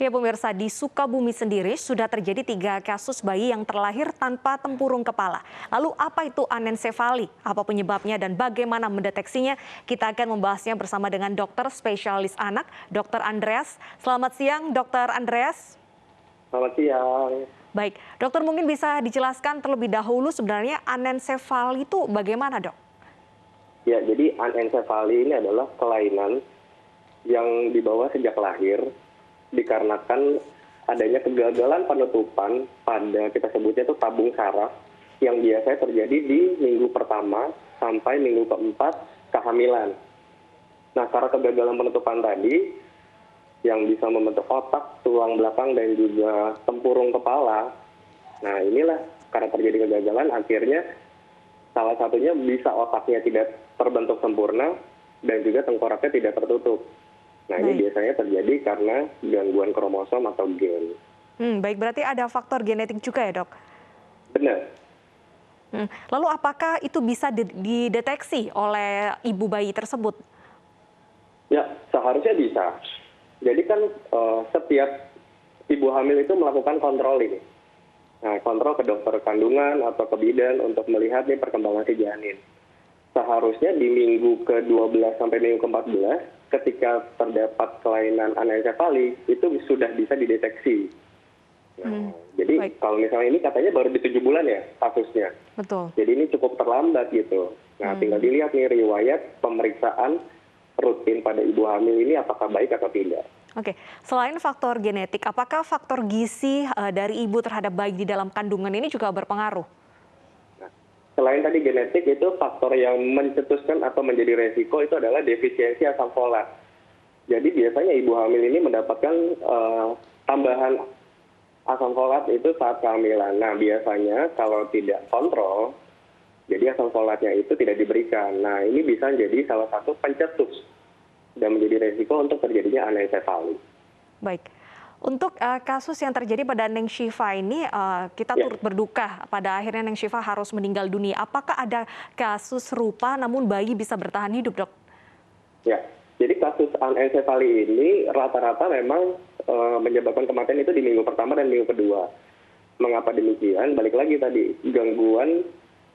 Ya pemirsa, di Sukabumi sendiri sudah terjadi 3 kasus bayi yang terlahir tanpa tempurung kepala. Lalu apa itu anencefali? Apa penyebabnya dan bagaimana mendeteksinya? Kita akan membahasnya bersama dengan dokter spesialis anak, Dr. Andreas. Selamat siang, Dr. Andreas. Selamat siang. Baik, dokter mungkin bisa dijelaskan terlebih dahulu sebenarnya anencefali itu bagaimana, dok? Ya, jadi anencefali ini adalah kelainan yang dibawa sejak lahir dikarenakan adanya kegagalan penutupan pada kita sebutnya itu tabung saraf yang biasanya terjadi di minggu pertama sampai minggu keempat kehamilan. Nah, karena kegagalan penutupan tadi yang bisa membentuk otak, tulang belakang dan juga tempurung kepala. Nah, inilah karena terjadi kegagalan akhirnya salah satunya bisa otaknya tidak terbentuk sempurna dan juga tengkoraknya tidak tertutup. Nah, ini biasanya terjadi karena gangguan kromosom atau gen. Baik, berarti ada faktor genetik juga ya, dok? Benar. Lalu apakah itu bisa dideteksi oleh ibu bayi tersebut? Ya, seharusnya bisa. Jadi kan setiap ibu hamil itu melakukan controlling. Nah, kontrol ke dokter kandungan atau ke bidan untuk melihat nih perkembangan si janin. Seharusnya di minggu ke-12 sampai minggu ke-14, ketika terdapat kelainan anencefali, itu sudah bisa dideteksi. Nah, jadi kalau misalnya ini katanya baru di 7 bulan ya kasusnya. Betul. Jadi ini cukup terlambat gitu. Nah, tinggal dilihat nih riwayat pemeriksaan rutin pada ibu hamil ini apakah baik atau tidak. Oke, selain faktor genetik, apakah faktor gizi dari ibu terhadap bayi di dalam kandungan ini juga berpengaruh? Selain tadi genetik, itu faktor yang mencetuskan atau menjadi resiko itu adalah defisiensi asam folat. Jadi biasanya ibu hamil ini mendapatkan tambahan asam folat itu saat kehamilan. Nah, biasanya kalau tidak kontrol, jadi asam folatnya itu tidak diberikan. Nah, ini bisa jadi salah satu pencetus dan menjadi resiko untuk terjadinya anencefali. Baik. Untuk kasus yang terjadi pada Neng Syifa ini, kita turut berduka pada akhirnya Neng Syifa harus meninggal dunia. Apakah ada kasus serupa namun bayi bisa bertahan hidup, dok? Ya, jadi kasus anencefali ini rata-rata memang menyebabkan kematian itu di minggu pertama dan minggu kedua. Mengapa demikian? Balik lagi tadi, gangguan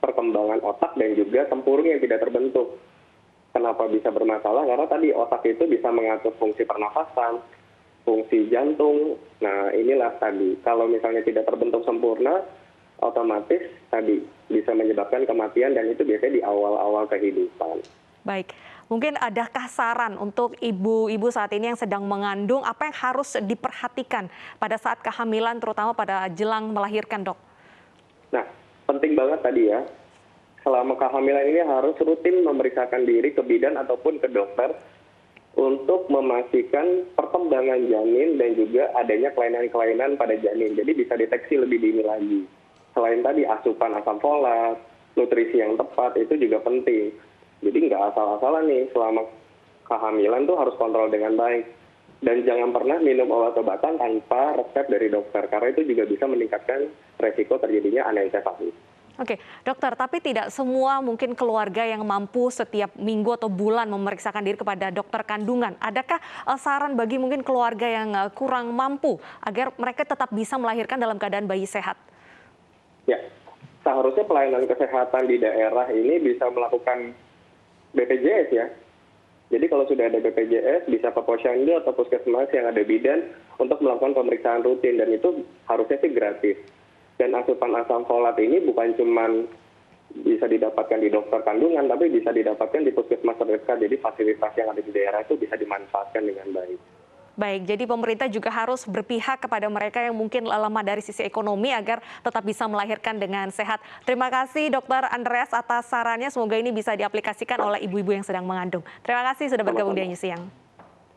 perkembangan otak dan juga tempurung yang tidak terbentuk. Kenapa bisa bermasalah? Karena tadi otak itu bisa mengatur fungsi pernafasan, fungsi jantung. Nah, inilah tadi. Kalau misalnya tidak terbentuk sempurna, otomatis tadi bisa menyebabkan kematian dan itu biasanya di awal-awal kehidupan. Baik, mungkin adakah saran untuk ibu-ibu saat ini yang sedang mengandung, apa yang harus diperhatikan pada saat kehamilan, terutama pada jelang melahirkan, dok? Nah, penting banget tadi ya, selama kehamilan ini harus rutin memeriksakan diri ke bidan ataupun ke dokter untuk memastikan perkembangan janin dan juga adanya kelainan-kelainan pada janin. Jadi bisa deteksi lebih dini lagi. Selain tadi asupan asam folat, nutrisi yang tepat itu juga penting. Jadi nggak asal-asalan nih selama kehamilan tuh harus kontrol dengan baik. Dan jangan pernah minum obat-obatan tanpa resep dari dokter, karena itu juga bisa meningkatkan resiko terjadinya anencefali. Oke, dokter, tapi tidak semua mungkin keluarga yang mampu setiap minggu atau bulan memeriksakan diri kepada dokter kandungan. Adakah saran bagi mungkin keluarga yang kurang mampu agar mereka tetap bisa melahirkan dalam keadaan bayi sehat? Ya, seharusnya pelayanan kesehatan di daerah ini bisa melakukan BPJS ya. Jadi kalau sudah ada BPJS, bisa ke posyandu atau puskesmas yang ada bidan untuk melakukan pemeriksaan rutin dan itu harusnya sih gratis. Dan asupan asam folat ini bukan cuma bisa didapatkan di dokter kandungan, tapi bisa didapatkan di puskesmas terdekat. Jadi fasilitas yang ada di daerah itu bisa dimanfaatkan dengan baik. Baik, jadi pemerintah juga harus berpihak kepada mereka yang mungkin lemah dari sisi ekonomi agar tetap bisa melahirkan dengan sehat. Terima kasih Dr. Andreas atas sarannya, semoga ini bisa diaplikasikan oleh ibu-ibu yang sedang mengandung. Terima kasih sudah bergabung di News Siang.